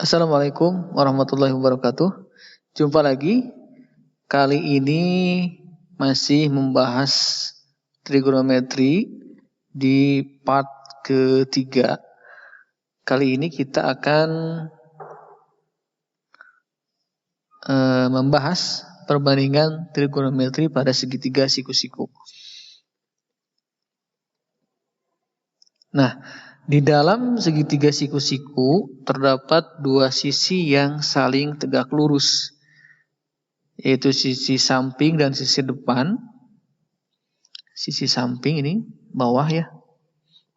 Assalamualaikum warahmatullahi wabarakatuh. Jumpa lagi. Kali ini masih membahas trigonometri di part ketiga. Kali ini kita akan membahas perbandingan trigonometri pada segitiga siku-siku. Nah, di dalam segitiga siku-siku terdapat dua sisi yang saling tegak lurus, yaitu sisi samping dan sisi depan. Sisi samping ini bawah ya,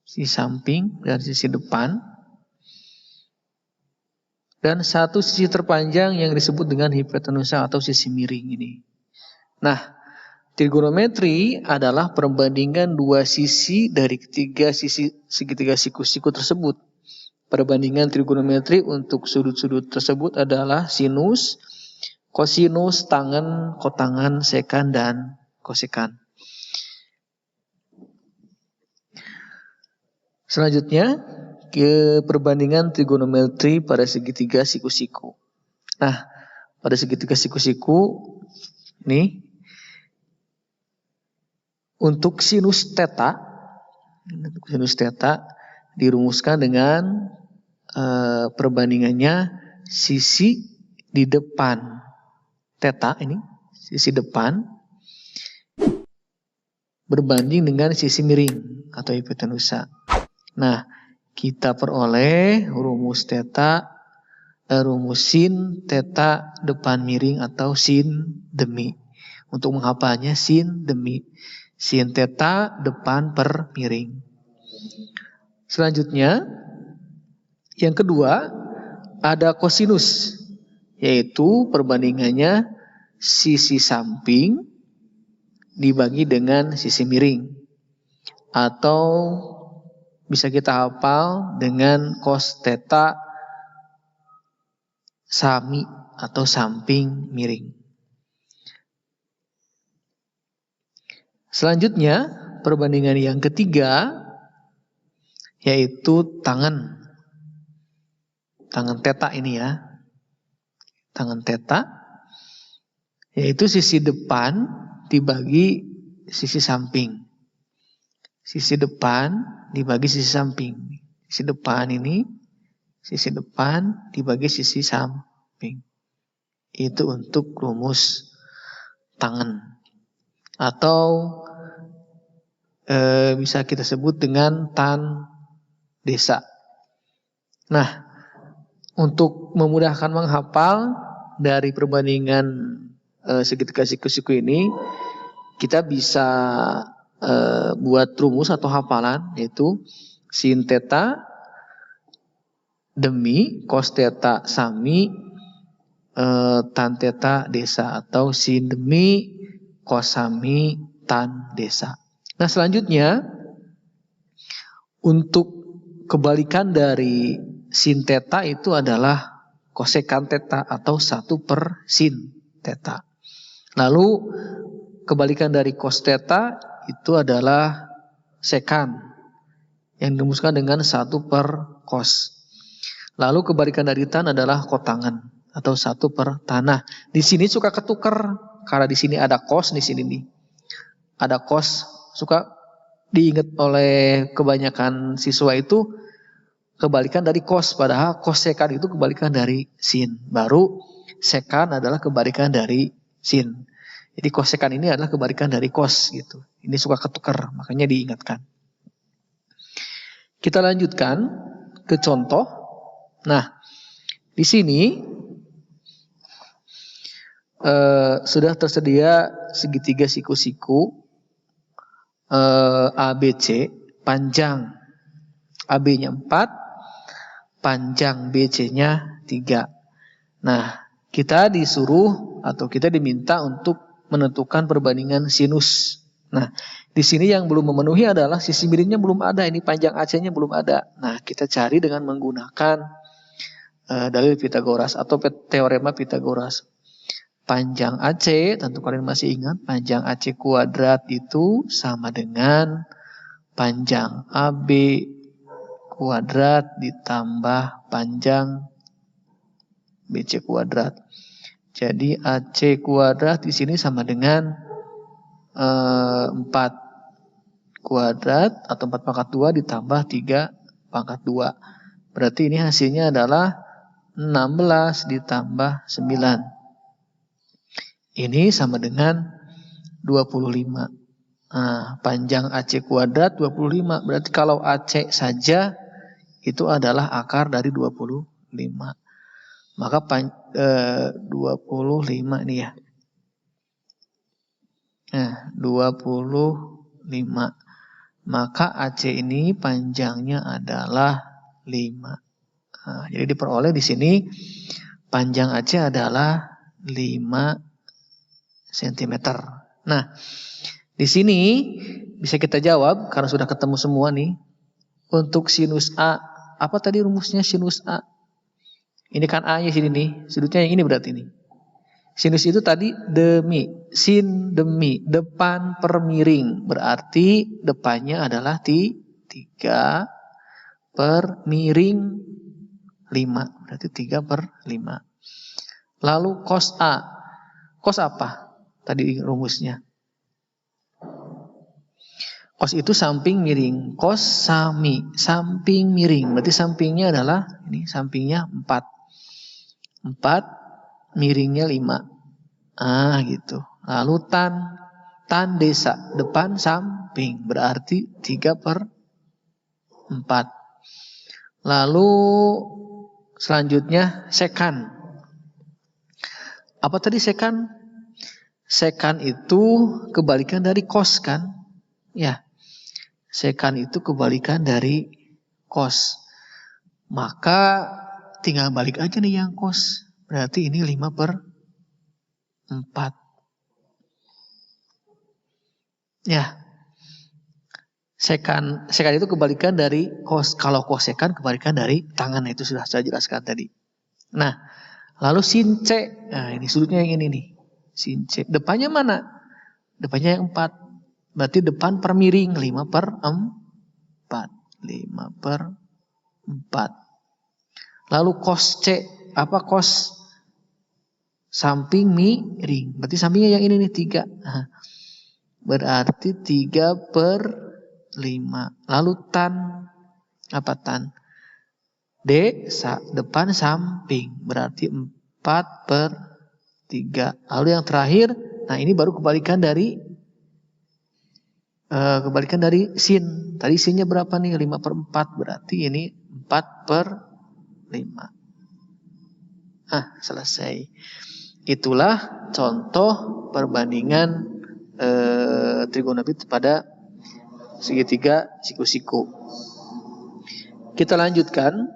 sisi samping dan sisi depan. Dan satu sisi terpanjang yang disebut dengan hipotenusa atau sisi miring ini. Nah, trigonometri adalah perbandingan dua sisi dari ketiga sisi segitiga siku-siku tersebut. Perbandingan trigonometri untuk sudut-sudut tersebut adalah sinus, kosinus, tangen, kotangen, sekan, dan kosekan. Selanjutnya, ke perbandingan trigonometri pada segitiga siku-siku. Nah, pada segitiga siku-siku ini untuk sinus theta dirumuskan dengan perbandingannya sisi di depan theta ini, sisi depan berbanding dengan sisi miring atau hipotenusa. Nah, kita peroleh rumus sin theta depan miring atau sin demi. Untuk menghafalnya sin demi. Sin theta depan per miring. Selanjutnya, yang kedua ada kosinus, yaitu perbandingannya sisi samping dibagi dengan sisi miring, atau bisa kita hafal dengan cos theta sami atau samping miring. Selanjutnya, perbandingan yang ketiga yaitu tangen theta ini ya. Tangen theta yaitu sisi depan dibagi sisi samping. Sisi depan dibagi sisi samping. Sisi depan ini, sisi depan dibagi sisi samping. Itu untuk rumus tangen. Atau bisa kita sebut dengan tan desa. Nah, untuk memudahkan menghafal dari perbandingan segitiga siku-siku ini, kita bisa buat rumus atau hafalan, yaitu sin theta demi cos theta sami tan theta desa, atau sin demi cos sami tan desa. Nah, selanjutnya untuk kebalikan dari sin theta itu adalah kosekan theta atau 1 per sin theta. Lalu kebalikan dari cos theta itu adalah sekan yang dirumuskan dengan 1 per cos. Lalu kebalikan dari tan adalah kotangen atau 1 per tanah. Di sini suka ketukar karena di sini ada cos, di sini nih ada cos, suka diingat oleh kebanyakan siswa itu kebalikan dari cos, padahal kosekan itu kebalikan dari sin. Baru sekan adalah kebalikan dari sin. Jadi kosekan ini adalah kebalikan dari cos gitu. Ini suka ketukar, makanya diingatkan. Kita lanjutkan ke contoh. Nah, di sini sudah tersedia segitiga siku-siku ABC, panjang AB-nya 4, panjang BC-nya 3. Nah, kita disuruh atau kita diminta untuk menentukan perbandingan sinus. Nah, di sini yang belum memenuhi adalah sisi miringnya belum ada, ini panjang AC-nya belum ada. Nah, kita cari dengan menggunakan dalil Pitagoras atau teorema Pitagoras. Panjang AC, tentu kalian masih ingat, panjang AC kuadrat itu sama dengan panjang AB kuadrat ditambah panjang BC kuadrat. Jadi AC kuadrat di sini sama dengan 4 kuadrat atau 4 pangkat 2 ditambah 3 pangkat 2. Berarti ini hasilnya adalah 16 ditambah 9. Ini sama dengan 25. Nah, panjang AC kuadrat 25. Berarti kalau AC saja itu adalah akar dari 25. Maka 25 ini ya. Nah, 25. Maka AC ini panjangnya adalah 5. Nah, jadi diperoleh di sini panjang AC adalah 5 cm. Nah, di sini bisa kita jawab karena sudah ketemu semua nih. Untuk sinus A, apa tadi rumusnya sinus A? Ini kan A-nya sini nih, sudutnya yang ini berarti ini. Sinus itu tadi demi, sin demi, depan per miring. Berarti depannya adalah 3 per miring 5. Berarti 3 per 5. Lalu cos A. Cos apa? Tadi rumusnya. Cos itu samping miring. Cos sami, samping miring. Berarti sampingnya adalah, ini sampingnya 4. 4, miringnya 5. Gitu. Lalu tan desa, depan samping. Berarti 3 per 4. Lalu selanjutnya sekan. Apa tadi sekan? Sekan itu kebalikan dari cos kan? Ya. Sekan itu kebalikan dari cos. Maka tinggal balik aja nih yang cos. Berarti ini 5 per 4. Ya. Sekan itu kebalikan dari cos. Kalau cos sekan kebalikan dari tangan. Itu sudah saya jelaskan tadi. Nah, lalu sin C. Nah, ini sudutnya yang ini nih. Sin C. Depannya mana? Depannya yang 4. Berarti depan per miring 5 per 4. 5 per 4. Lalu cos C. Apa cos? Samping miring. Berarti sampingnya yang ini nih 3. Nah, berarti 3 per 5. Lalu tan. Apa tan? D. Depan samping. Berarti 4 per 3. Lalu yang terakhir. Nah, ini baru kebalikan dari sin. Tadi sinnya berapa nih? 5 per 4. Berarti ini 4 per 5. Selesai. Itulah contoh perbandingan trigonometri pada segitiga siku-siku. Kita lanjutkan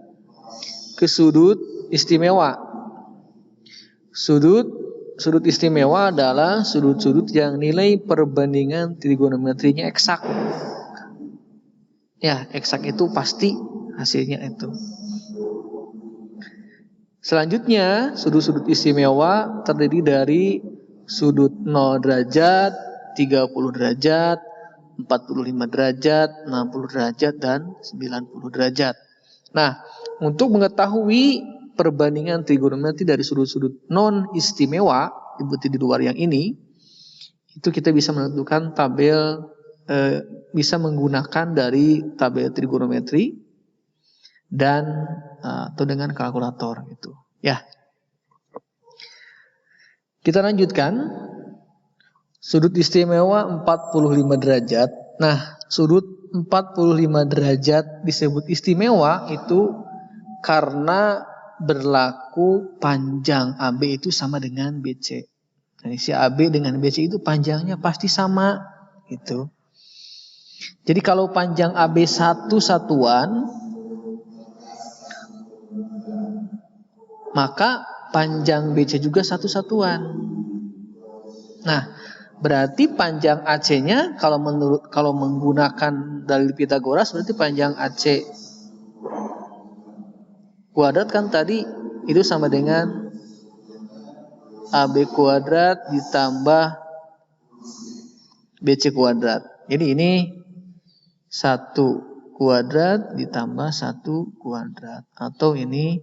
ke sudut istimewa. Sudut istimewa adalah sudut-sudut yang nilai perbandingan trigonometrinya eksak. Ya, eksak itu pasti hasilnya itu. Selanjutnya, sudut-sudut istimewa terdiri dari sudut 0 derajat, 30 derajat, 45 derajat, 60 derajat, dan 90 derajat. Nah, untuk mengetahui perbandingan trigonometri dari sudut-sudut non istimewa, seperti di luar yang ini, itu kita bisa menentukan tabel, bisa menggunakan dari tabel trigonometri dan atau dengan kalkulator gitu. Ya. Kita lanjutkan. Sudut istimewa 45 derajat. Nah, sudut 45 derajat disebut istimewa itu karena berlaku panjang AB itu sama dengan BC. Nah, si AB dengan BC itu panjangnya pasti sama gitu. Jadi kalau panjang AB satu satuan, maka panjang BC juga satu satuan. Nah, berarti panjang AC-nya kalau menggunakan dalil Pitagoras berarti panjang AC kuadrat kan tadi itu sama dengan AB kuadrat ditambah BC kuadrat. Jadi ini 1 kuadrat ditambah 1 kuadrat. Atau ini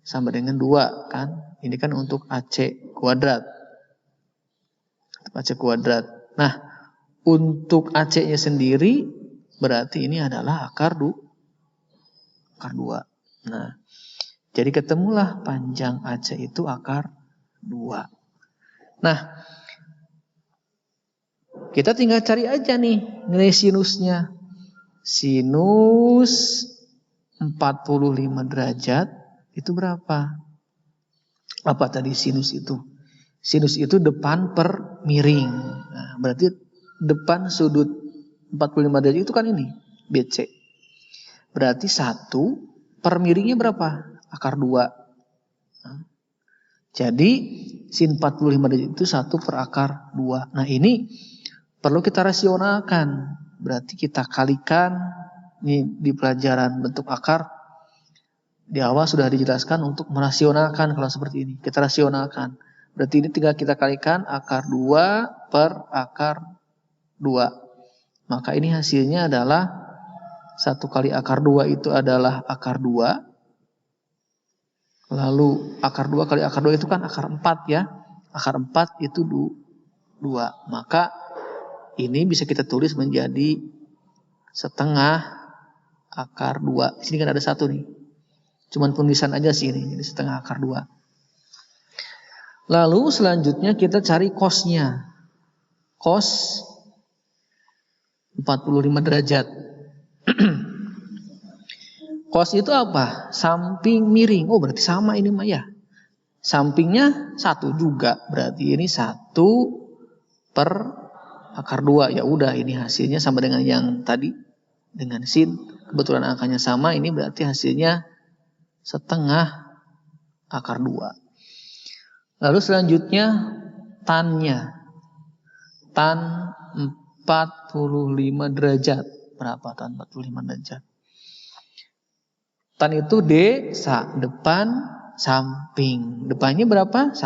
sama dengan 2 kan. Ini kan untuk AC kuadrat. AC kuadrat. Nah, untuk AC-nya sendiri berarti ini adalah akar 2. Nah, jadi ketemulah panjang AC itu akar 2. Nah, kita tinggal cari aja nih nilai sinusnya. Sinus 45 derajat itu berapa? Apa tadi sinus itu? Sinus itu depan per miring. Nah, berarti depan sudut 45 derajat itu kan ini, BC. Berarti 1 per miringnya berapa? Akar 2. Nah, jadi sin 45 derajat itu 1 per akar 2. Nah, ini perlu kita rasionalkan. Berarti kita kalikan. Ini di pelajaran bentuk akar di awal sudah dijelaskan untuk merasionalkan kalau seperti ini. Kita rasionalkan. Berarti ini tinggal kita kalikan akar 2 per akar 2. Maka ini hasilnya adalah 1 kali akar 2 itu adalah akar 2. Lalu akar 2 kali akar 2 itu kan akar 4 ya. Akar 4 itu 2. Maka ini bisa kita tulis menjadi setengah akar 2. Di sini kan ada 1 nih. Cuman penulisan aja sih ini. Jadi setengah akar 2. Lalu selanjutnya kita cari cos-nya. Cos 45 derajat. Cos itu apa? Samping miring. Oh, berarti sama ini mah ya. Sampingnya 1 juga. Berarti ini 1 per akar 2. Ya udah, ini hasilnya sama dengan yang tadi. Dengan sin. Kebetulan angkanya sama. Ini berarti hasilnya setengah akar 2. Lalu selanjutnya tannya. Tan 45 derajat. Berapa tan 45 derajat? Tan itu D, depan, samping. Depannya berapa? 1.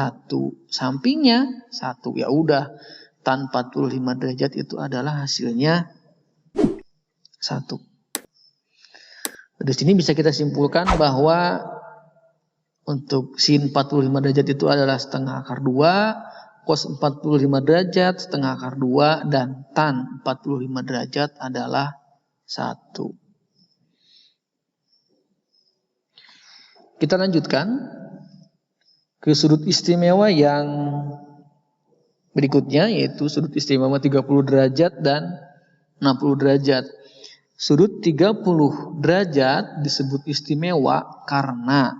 Sampingnya 1. Ya udah, tan 45 derajat itu adalah hasilnya 1. Dari sini bisa kita simpulkan bahwa untuk sin 45 derajat itu adalah setengah akar 2, cos 45 derajat setengah akar 2, dan tan 45 derajat adalah 1. Kita lanjutkan ke sudut istimewa yang berikutnya, yaitu sudut istimewa 30 derajat dan 60 derajat. Sudut 30 derajat disebut istimewa karena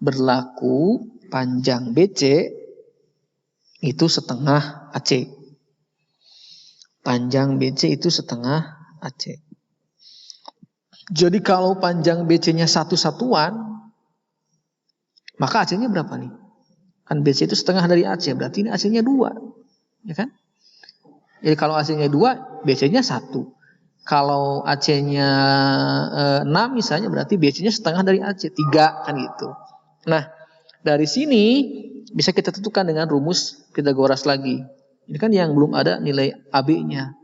berlaku panjang BC itu setengah AC. Panjang BC itu setengah AC. Jadi kalau panjang BC-nya 1 satuan, maka AC-nya berapa nih? Kan BC itu setengah dari AC, berarti ini AC-nya 2. Ya kan? Jadi kalau AC-nya 2, BC-nya 1. Kalau AC-nya 6 misalnya, berarti BC-nya setengah dari AC, 3 kan gitu. Nah, dari sini bisa kita tentukan dengan rumus Pythagoras lagi. Ini kan yang belum ada nilai AB-nya.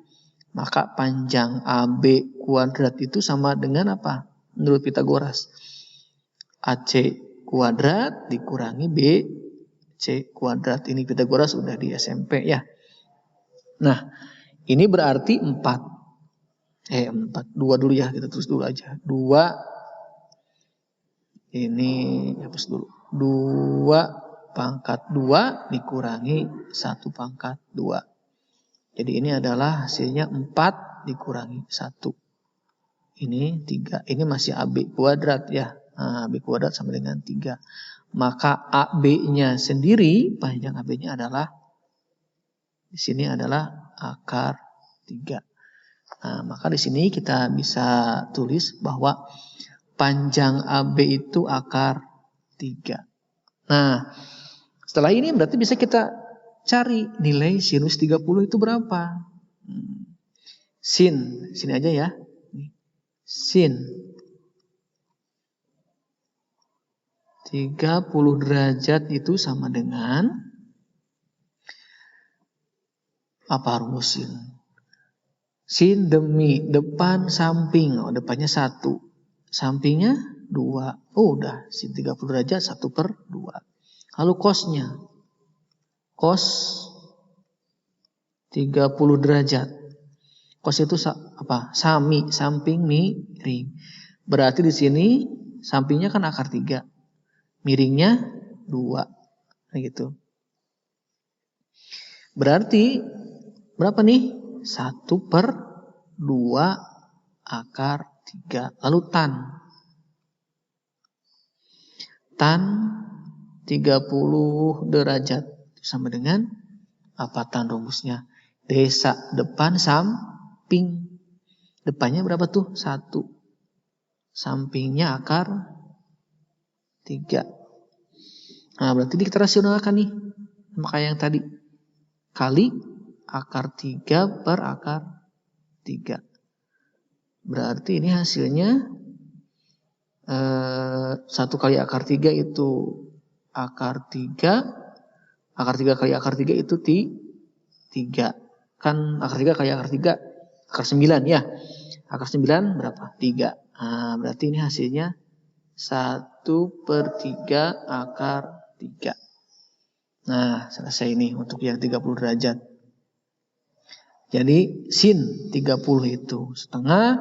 Maka panjang AB kuadrat itu sama dengan apa? Menurut Pythagoras. AC kuadrat dikurangi BC kuadrat. Ini Pythagoras udah di SMP ya. Nah, ini berarti 4. 2 dulu ya, kita terus dulu aja. 2 ini hapus dulu. 2 pangkat 2 dikurangi 1 pangkat 2. Jadi ini adalah hasilnya 4 dikurangi 1. Ini 3. Ini masih AB kuadrat ya. Nah, AB kuadrat sama dengan 3. Maka AB-nya sendiri, panjang AB-nya adalah di sini adalah akar 3. Nah, maka di sini kita bisa tulis bahwa panjang AB itu akar 3. Nah, setelah ini berarti bisa kita cari nilai sinus 30 itu berapa. Sin, sini aja ya. Sin 30 derajat itu sama dengan apa rumus sin? Sin demi depan samping. Oh, depannya 1. Sampingnya 2. Oh udah, sin 30 derajat 1/2. Lalu cosnya. Cos 30 derajat. Cos itu apa? Sami, samping miring. Berarti di sini sampingnya kan akar 3. Miringnya 2. Gitu. Berarti berapa nih? 1/2 akar 3. Lalu tan. Tan 30 derajat. Sama dengan apa tan rumusnya? Desa depan samping. Depannya berapa tuh? 1. Sampingnya akar 3. Nah berarti kita rasionalkan nih. Maka yang tadi. Kali akar 3 per akar 3. Berarti ini hasilnya 1 kali akar 3 itu akar 3. Akar 3 kali akar 3 itu 3. Kan akar 3 kali akar 3 akar 9 ya. Akar 9 berapa? 3. Nah, berarti ini hasilnya 1/3 akar 3. Nah, selesai ini untuk yang 30 derajat. Jadi sin 30 itu setengah,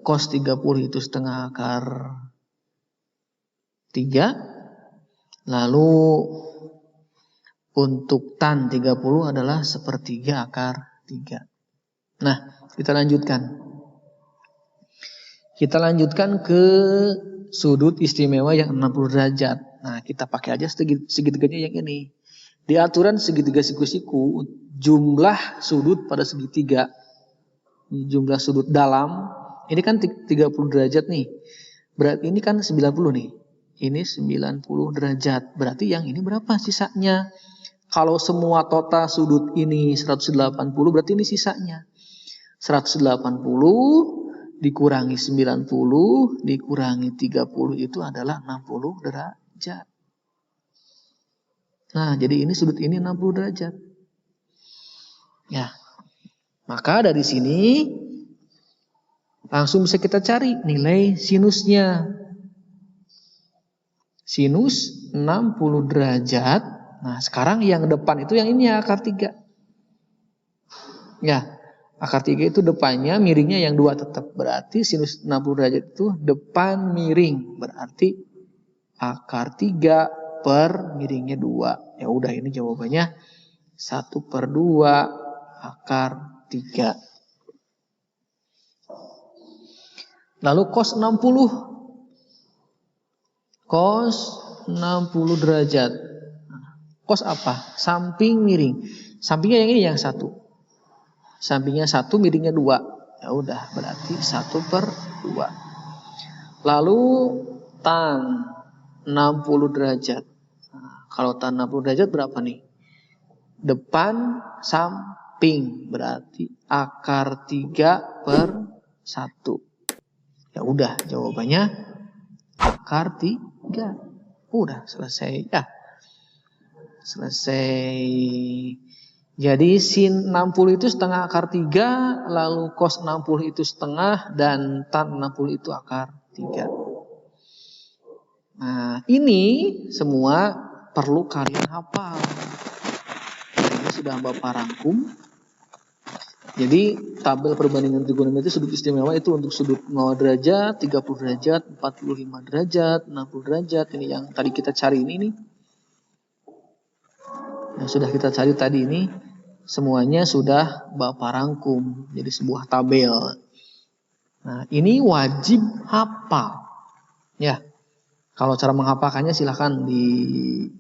cos 30 itu setengah akar 3. Lalu untuk tan 30 adalah 1/3 akar 3. Nah, kita lanjutkan. Kita lanjutkan ke sudut istimewa yang 60 derajat. Nah, kita pakai aja segitiganya yang ini. Di aturan segitiga siku-siku, jumlah sudut pada segitiga, jumlah sudut dalam, ini kan 30 derajat nih. Berarti ini kan 90 nih. Ini 90 derajat. Berarti yang ini berapa sisanya? Kalau semua total sudut ini 180, berarti ini sisanya. 180 dikurangi 90 dikurangi 30 itu adalah 60 derajat. Nah, jadi ini sudut ini 60 derajat. Ya. Maka dari sini langsung bisa kita cari nilai sinusnya. Sinus 60 derajat. Nah, sekarang yang depan itu yang ini ya, akar 3. Ya. Akar 3 itu depannya, miringnya yang 2 tetap. Berarti sinus 60 derajat itu depan miring. Berarti akar 3 per miringnya 2. Ya udah, ini jawabannya 1/2 akar 3. Lalu cos 60. Cos 60 derajat. Cos apa? Samping miring. Sampingnya yang ini yang 1. Sampingnya 1, miringnya 2. Ya udah, berarti 1/2. Lalu tan 60 derajat. Nah, kalau tan 60 derajat berapa nih? Depan samping, berarti akar 3/1. Ya udah, jawabannya akar 3. Udah selesai ya. Selesai. Jadi sin 60 itu setengah akar 3, lalu cos 60 itu setengah, dan tan 60 itu akar 3. Nah, ini semua perlu kalian hafal. Ini sudah Bapak rangkum. Jadi tabel perbandingan trigonometri sudut istimewa itu untuk sudut 0 derajat, 30 derajat, 45 derajat, 60 derajat. Ini yang tadi kita cari ini nih. Yang sudah kita cari tadi ini semuanya sudah Bapak rangkum jadi sebuah tabel. Nah, ini wajib hafal. Ya. Kalau cara menghafalkannya silahkan di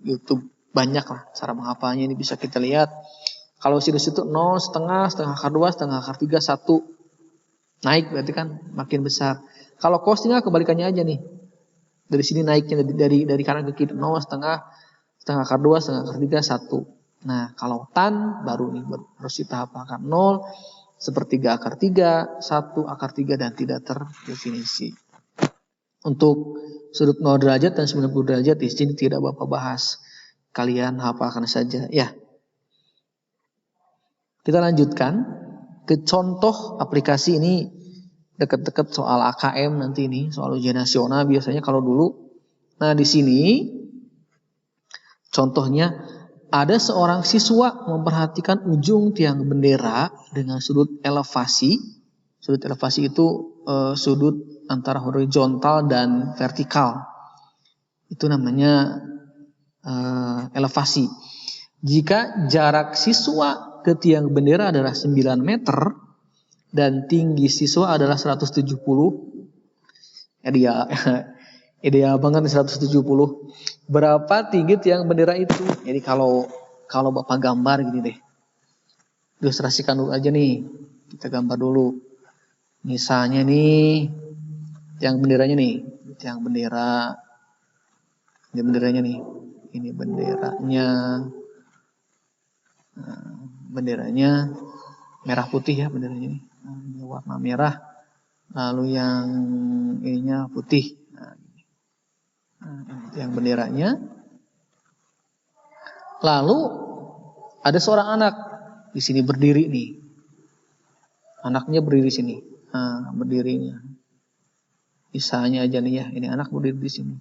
YouTube, banyak lah cara menghafalnya, ini bisa kita lihat. Kalau sinus itu 0, setengah akar 2, setengah akar 3, 1. Naik berarti kan makin besar. Kalau cos tinggal kebalikannya aja nih. Dari sini naiknya dari kanan ke kiri, 0, setengah akar 2, setengah akar 3, 1. Nah, kalau tan baru nih harus kita hafalkan 0, 1/3 akar 3, 1 akar 3, dan tidak terdefinisi. Untuk sudut 0 derajat dan 90 derajat di sini tidak Bapak bahas. Kalian hafalkan saja ya. Kita lanjutkan ke contoh aplikasi ini deket-deket soal AKM nanti nih, soal ujian nasional biasanya kalau dulu. Nah, di sini contohnya ada seorang siswa memperhatikan ujung tiang bendera dengan sudut elevasi. Sudut elevasi itu sudut antara horizontal dan vertikal. Itu namanya elevasi. Jika jarak siswa ke tiang bendera adalah 9 meter dan tinggi siswa adalah 170, ideal banget nih 170. Berapa tinggi tiang bendera itu? Jadi kalau Bapak gambar gini deh. Ilustrasikan dulu aja nih. Kita gambar dulu. Misalnya nih tiang benderanya nih, tiang bendera. Ini benderanya nih. Ini benderanya. Benderanya merah putih ya benderanya nih. Ini warna merah. Lalu yang ininya putih. Yang benderanya. Lalu ada seorang anak di sini berdiri nih. Anaknya berdiri di sini. Berdirinya. Misalnya aja nih ya, ini anak berdiri di sini.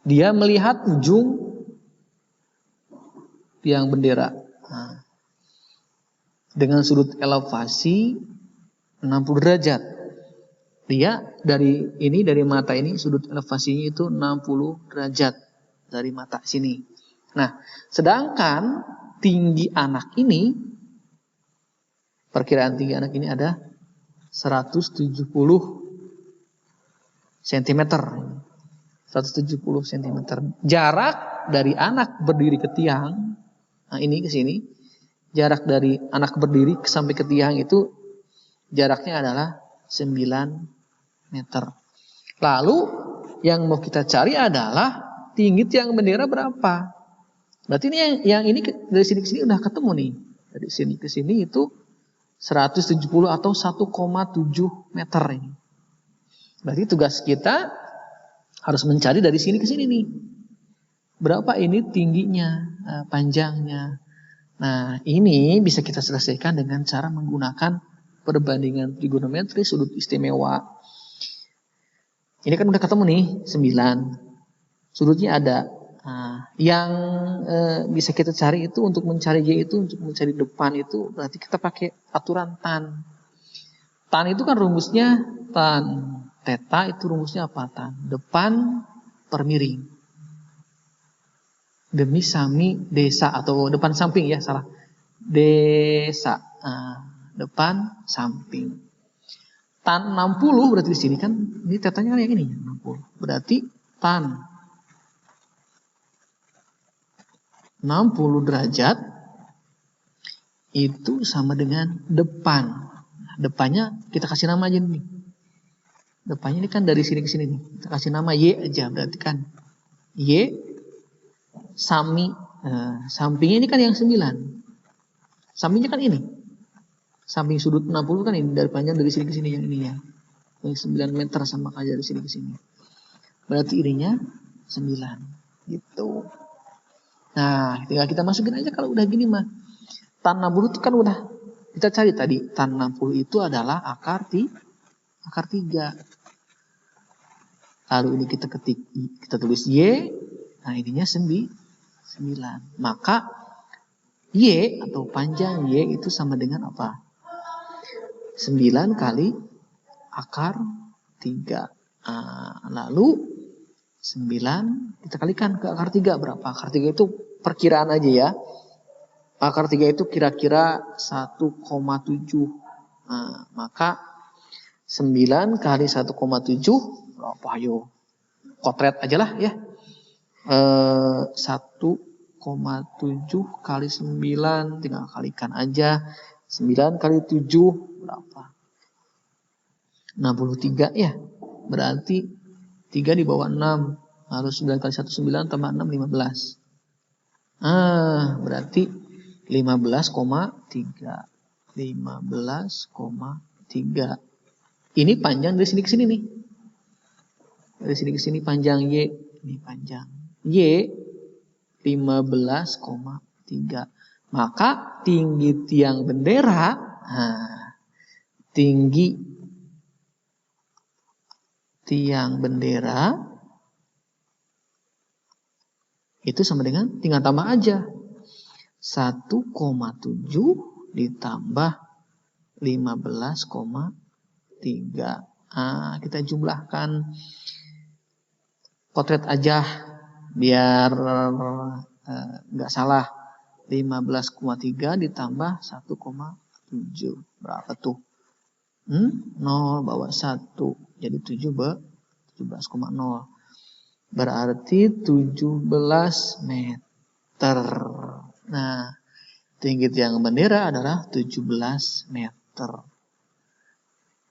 Dia melihat ujung tiang bendera. Dengan sudut elevasi 60 derajat. Dia dari mata ini sudut elevasinya itu 60 derajat dari mata sini. Nah, sedangkan tinggi anak ini, perkiraan tinggi anak ini ada 170 cm. 170 cm. Jarak dari anak berdiri ke tiang, nah ini ke sini, jarak dari anak berdiri sampai ke tiang itu jaraknya adalah 9 meter. Lalu yang mau kita cari adalah tinggi tiang bendera berapa? Berarti ini yang ini dari sini ke sini udah ketemu nih. Dari sini ke sini itu 170 atau 1,7 meter ini. Berarti tugas kita harus mencari dari sini ke sini nih. Berapa ini tingginya, panjangnya. Nah, ini bisa kita selesaikan dengan cara menggunakan perbandingan trigonometri sudut istimewa. Ini kan udah ketemu nih 9. Sudutnya ada. Yang bisa kita cari itu untuk mencari Y itu, untuk mencari depan itu berarti kita pakai aturan tan. Tan itu kan rumusnya tan. Theta itu rumusnya apa? Tan. Depan per miring. Demi sami desa atau depan samping ya, salah. Desa. Depan samping. Tan 60 berarti di sini kan ini tetanya kan yang ini 60. Berarti tan 60 derajat itu sama dengan depan. Nah, depannya kita kasih nama aja nih. Depannya ini kan dari sini ke sini nih. Kita kasih nama Y aja, berarti kan Y sami. Sampingnya ini kan yang 9. Sampingnya kan ini. Samping sudut 60 kan ini, dari panjang dari sini ke sini yang ini ya. Yang 9 meter sama aja dari sini ke sini. Berarti ininya 9. Gitu. Nah, tinggal kita masukin aja kalau udah gini mah. Tan 60 itu kan udah kita cari tadi. Tan 60 itu adalah akar 3. Lalu ini kita tulis Y. Nah, ininya 9. Maka Y atau panjang Y itu sama dengan apa? 9 kali akar 3. Lalu 9 kita kalikan ke akar 3 berapa? Akar 3 itu perkiraan aja ya. Akar 3 itu kira-kira 1,7. Maka 9 kali 1,7 berapa ayo? Kotret aja lah ya. 1,7 kali 9 tinggal kalikan aja. 9 kali 7 berapa? 63 ya. Berarti 3 di bawah 6. Harus 9 kali 1 9 tambah 6 15. Berarti 15,3. 15,3. Ini panjang dari sini ke sini nih. Dari sini ke sini panjang Y. Ini panjang Y 15,3. Maka tinggi tiang bendera, tinggi tiang bendera itu sama dengan, tinggal tambah aja. 1,7 ditambah 15,3. Nah, kita jumlahkan potret aja biar nggak salah. 15,3 ditambah 1,7. Berapa tuh? 0 bawa 1. Jadi 17,0. Berarti 17 meter. Nah, tinggi tiang bendera adalah 17 meter.